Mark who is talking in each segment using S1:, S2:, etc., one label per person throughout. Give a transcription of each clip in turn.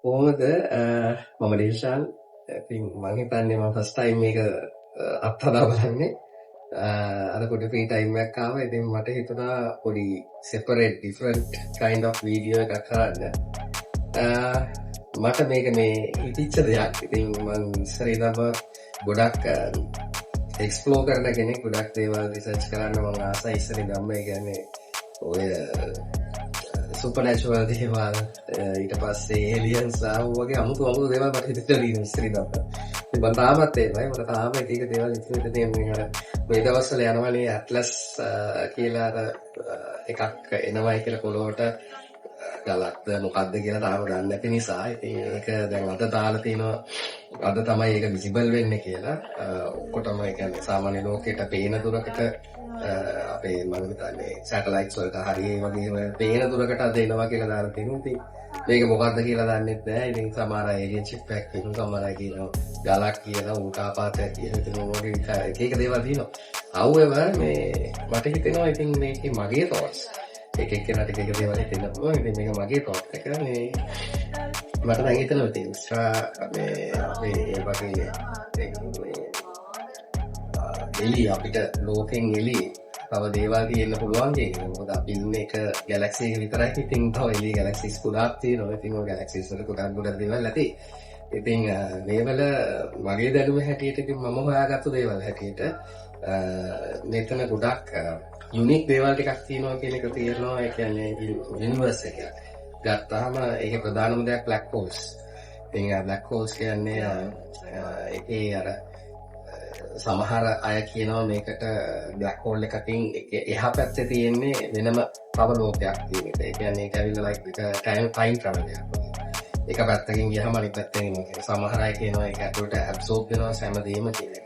S1: කොහොමද මම ඩිල්ෂාන් ඉතින් මම හිතන්නේ මම ෆස්ට් ටයිම් මේක අත්හදා බලන්නේ අර පොඩි ෆ්‍රී ටයිම් එකක් ආවා ඉතින් මට හිතුණා පොඩි සෙපරේට් ඩිෆරන්ට් කයින්ඩ් ඔෆ් වීඩියෝ එකක් කරන්න මට මේක මේ හිතිච්ච දෙයක් ඉතින් මම ඉස්සර ඉඳන්ම ගොඩක් එක්ස්ප්ලෝර් කරන කෙනෙක් ගොඩක් දේවල් රිසර්ච් කරන්න මම ආසයි ඉස්සර ඉඳන්ම ඒ කියන්නේ ඔය සුපර්නැචරල් දේවල් ඊට පස්සේ ඒලියන්ස් වගේ අමුතු දේවල් මට හිතට තියෙනවා ඉස්සර ඉඳන්. ඉතින් මම තාමත් ඒකයි මට තාම එක දේවල් ඉතින් තියෙන්නේ අර මේ දවස්වල යනවනේ ඇට්ලස් කියලා අර එකක් එනවයි කියලා පොළොවට ගලක්ද මොකක්ද කියලා තාම දන්නේ නැති නිසා ඉතින් ඒක දැන් අද දාලා තිනවා අද තමයි ඒක විසිබල් වෙන්නේ කියලා ඔක්කොටම ඒ කියන්නේ සාමාන්‍ය ලෝකෙට පේන දුරකට අපේ මම හිතන්නේ සැටලයිට්ස් වලට හරිය වගේ පේන දුරකට අද එනවා කියලා දාලා තිනවා ඉතින් මේක මොකක්ද කියලා දන්නේ නැහැ ඉතින් සමහර අය ඒලියන් චිප් එකක් කියනවා සමහර අය කියනවා ගලක් කියලා උල්කාපාතයක් කියලා ඉතින් මොකද එක දේවල් තියෙනවා however මේ මට හිතෙනවා ඉතින් මේකේ මගේ thoughts එක එක්කෙනාට එක දේවල් හිතෙන්න පුළුවන්. ඉතින් මේක මගේ thought එක මේ මට නම් හිතෙනවා ඉතින් මේ ඒ වගේ එලි අපිට ලෝකෙන් එලි තව දේවල් තියෙන්න පුළුවන් කියන්නේ. මොකද අපි ඉන්නේ එක ගැලැක්සි එක විතරයි. ඉතින් තව එලි ගැලැක්සිස් ගොඩාක් තියෙනවා. ඉතින් ඔය ගැලැක්සිස් වල ගොඩක් දේවල් ඇති. ඉතින් මේවල මගේ දැනුම හැටියට ඉතින් මම හොයාගත්තු දේවල් හැටියට මෙතන ගොඩක් යුනික් දේවල් ටිකක් තියෙනවා කියන එක තේරෙනවා. ඒ කියන්නේ යුනිවර්ස් එක ගත්තාම ඒකේ ප්‍රධානම දෙයක් බ්ලැක් හෝල්ස්. ඉතින් බ්ලැක් හෝල්ස් කියන්නේ ඒකේ අර සමහර අය කියනවා මේකට බ්ලැක් හෝල් එකකින් එහා පැත්තේ තියෙන්නේ වෙනම තව ලෝකයක් කියන එක. ඒ කියන්නේ ඒක ඇවිල්ලා ලයික් ටයිම් ට්‍රැවල් එකක්. එක පැත්තකින් ගියහම අනිත් පැත්තෙන් එනවා. සමහර අය කියනවා ඒක ඇතුළට ඇබ්සෝබ් වෙනවා හැමදේම කියලා.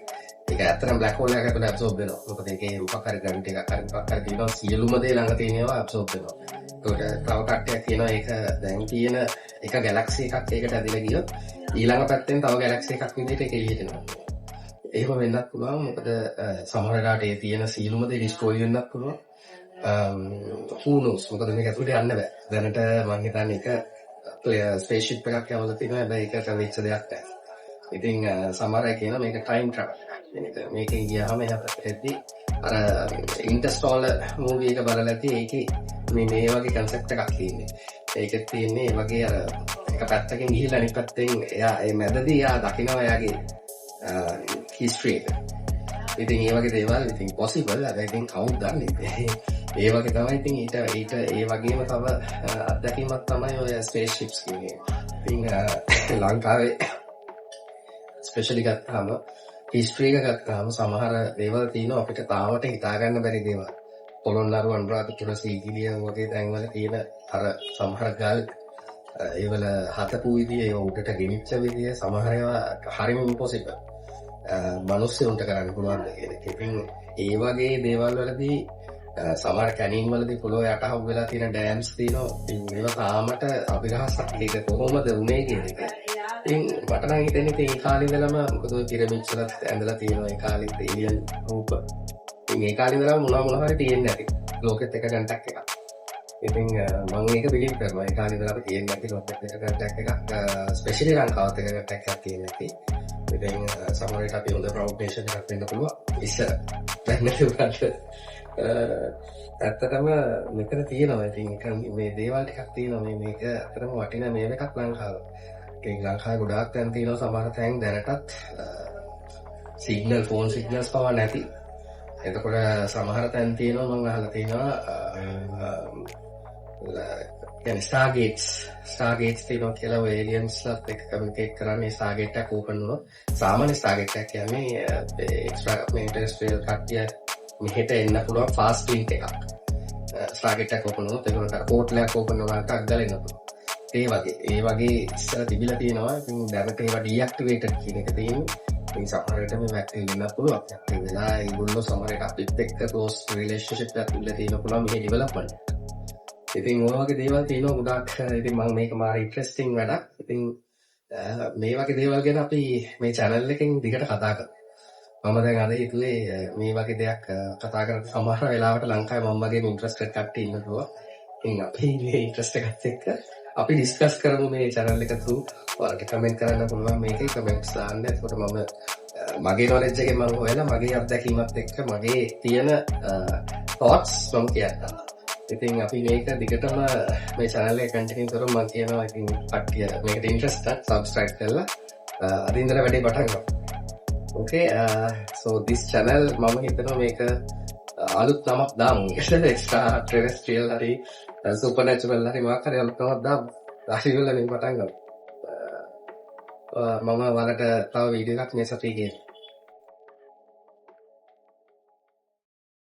S1: ඒක ඇත්තටම බ්ලැක් හෝල් එකක් ඇතුළේ ඇබ්සෝබ් වෙනවා. මොකද ඒකේ උපකාර ග්‍රැවිටි එකක් හරි මොකක් හරි තියෙනවා සියලුම දේ ළඟ තියෙනවා ඇබ්සෝබ් වෙනවා. ඒකට තව කට්ටියක් කියනවා ඒක දැන් තියෙන එක ගැලැක්සි එකක් ඒකට ඇදලා ගියොත් ඊළඟ පැත්තෙන් තව ගැලැක්සි එකක් විදිහට ඒක එළියට එනවා. එහෙම වෙන්නත් පුළුවන්. මොකද සමහර වෙලාවට ඒ තියෙන සියලුම දේ ඩිස්ට්‍රොයි වෙන්නත් පුළුවන්. who knows මොකද මේක ඇතුළට යන්න බෑ. දැනට මම හිතන්නේ ඒක ස්පේස්ෂිප් එකක් යවලා තියෙනවා. හැබැයි ඒකට වෙච්ච දෙයක් නැහැ. ඉතින් සමහර අය කියනවා මේක ටයිම් ට්‍රැවල්. මේකෙන් ගියාම එහා පැත්තේදී අර ඉන්ටර්ස්ටෝලර් මූවි එක බලලා ඇති ඒකේ මේ වගේ කන්සෙප්ට් එකක් තියෙන්නේ. ඒකෙත් තියෙන්නේ ඒ වගේ අර එක පැත්තකින් ගිහිල්ලා අනිත් පැත්තෙන් එයා ඒ මැදදී එයා දකිනවා එයාගේ හිස්ටරි එක. ඉතින් ඒ වගේ දේවල් ඉතින් possible. අද ඉතින් කවුද දන්නේ. ඒ වගේ තමයි ඉතින් ඊට ඒ වගේම තව අත්දැකීමක් තමයි ඔය ස්පේස් ෂිප්ස් කියන්නේ. ඉතින් ලංකාවේ ස්පෙෂලි ගත්තාම හිස්ටරි එක ගත්තාම සමහර දේවල් තියෙනවා අපිට තාමට හිතා ගන්න බැරි දේවල්. පොළොන්නරුව අනුරාධපුර සීගිරිය වගේ තැන්වල තියෙන අර සමහර ගල් ඒවල හතපු විදිය ඒව උඩට ගෙනිච්ච විදිය සමහර ඒවා හරිම ඉම්පොසිබල්. මිනිස්සුන්ට කරන්න පුළුවන් කියන එක. ඉතින් ඒ වගේ දේවල් වලදී සමහර කැනින් වලදී පොළොව යටහුව වෙලා තියෙන ඩෑම්ස් තියෙනවා. ඉතින් ඒවා තාමට අභිරහසක් ඒක කොහොමද උනේ කියන එක. ඉතින් මට නම් හිතෙන්නේ ඉතින් ඒ කාලේ ඉඳලම මොකද ඔය පිරමිඩ්ස් වල ඇඳලා තියෙනවා ඒ කාලේ ඒලියන් රූප. ඉතින් ඒ කාලේ ඉඳලම මොනවා හරි තියෙන්නේ නැති. ලෝකෙත් එක කන්ටැක්ට් එකක්. ඉතින් මම ඒක බිලීව් කරනවා. ඒ කාලේ ඉඳලා අපි තියෙන්නේ නැති ලෝකෙත් එක කන්ටැක්ට් එකක්. ස්පෙෂලි ලංකාවත් එක කන්ටැක්ට් එකක් තියෙන්නේ නැති. ඉතින් සමහර විට අපි හොඳ ප්‍රවුඩේෂන් එකක් වෙන්න පුළුවන්. ඉස්සර දැන් නෙවෙයි. ඇත්තටම මෙතන තියෙනවා. ඉතින් මේ දේවල් ටිකක් තියෙනවා. මේක අතරම වටිනා මේව එකක් ලංකාවේ. ඉතින් ලංකාවේ ගොඩාක් තැන් තියෙනවා සමහර තැන් දැනටත් සිග්නල් ෆෝන් සිග්නල්ස් පවා නැති. එතකොට සමහර තැන් තියෙනවා මම අහලා තියෙනවා කියන්නේ ස්ටාර්ගේට්ස් තියෙනවා කියලා ඔය ඒලියන්ස්ලත් එක්ක කමියුනිකේට් කරන්නේ ස්ටාර්ගේට් එකක් ඕපන් වුණොත් සාමාන්‍ය ස්ටාර්ගේට් එකක් කියන්නේ එක්ස්ට්‍රා මේටර්ස්ට්‍රියල් කට්ටිය මෙහෙට එන්න පුළුවන් ෆාස්ට් ලින්ක් එකක්. ස්ටාර්ගේට් එකක් ඕපන් වුණොත් ඒකට පෝට්ලයක් ඕපන් වුණාට ටක් ගාලා එන්න පුළුවන්. ඒ වගේ ඉස්සර තිබිලා තියෙනවා. ඉතින් දැනට ඒවා ඩීඇක්ටිවේටඩ් කියන එක තියෙන්නේ. ඉතින් සමහර විට මේ ඇක්ටිව් වෙන්න පුළුවන්. ඇක්ටිව් වෙලා ඒගොල්ලෝ සමහර විට අපිත් එක්ක ක්ලෝස් රිලේෂන්ෂිප් එකක් ඉල්ල තියෙන පුළුවන් මේ ඩෙවලොප්මන්ට්. ඉතින් ඔය වගේ දේවල් තියෙනවා ගොඩාක්. ඉතින් මම මේක මාර ඉන්ටරෙස්ටිං වැඩක්. ඉතින් මේ වගේ දේවල් ගැන අපි මේ channel එකෙන් දිගට කතා කරමු. මම දැන් අද හිතුවේ මේ වගේ දෙයක් කතා කරලා සමහර වෙලාවට ලංකාවේ මම වගේම ඉන්ටරෙස්ටඩ් කට්ටිය ඉන්න පුළුවන්. ඉතින් අපි මේ ඉන්ටරෙස්ට් එකත් එක්ක අපි ඩිස්කස් කරමු මේ channel එක through ඔයාලට කමෙන්ට් කරන්න පුළුවන් මේකේ කමෙන්ට්ස් දාන්න. එතකොට මම මගේ knowledge එකෙන් මම හොයලා මගේ අත්දැකීමත් එක්ක මගේ තියෙන thoughts මම කියන්නම්. ඉතින් අපි මේක දිගටම මේ channel එක continue කරමු. මම කියනවා ඉතින් කට්ටිය මේකට interest එක subscribe කරලා අද ඉඳලා වැඩේ පටන් ගමු. Okay, so this channel මම හිතනවා මේක අලුත් නමක් දාමු. extra terrestrial හරි supernatural හරි මොකක් හරි අලුත් නමක් දාමු. දාලා මේ පටන් ගමු. මම ඔයාලට තව වීඩියෝ එකක් මේ සතියේ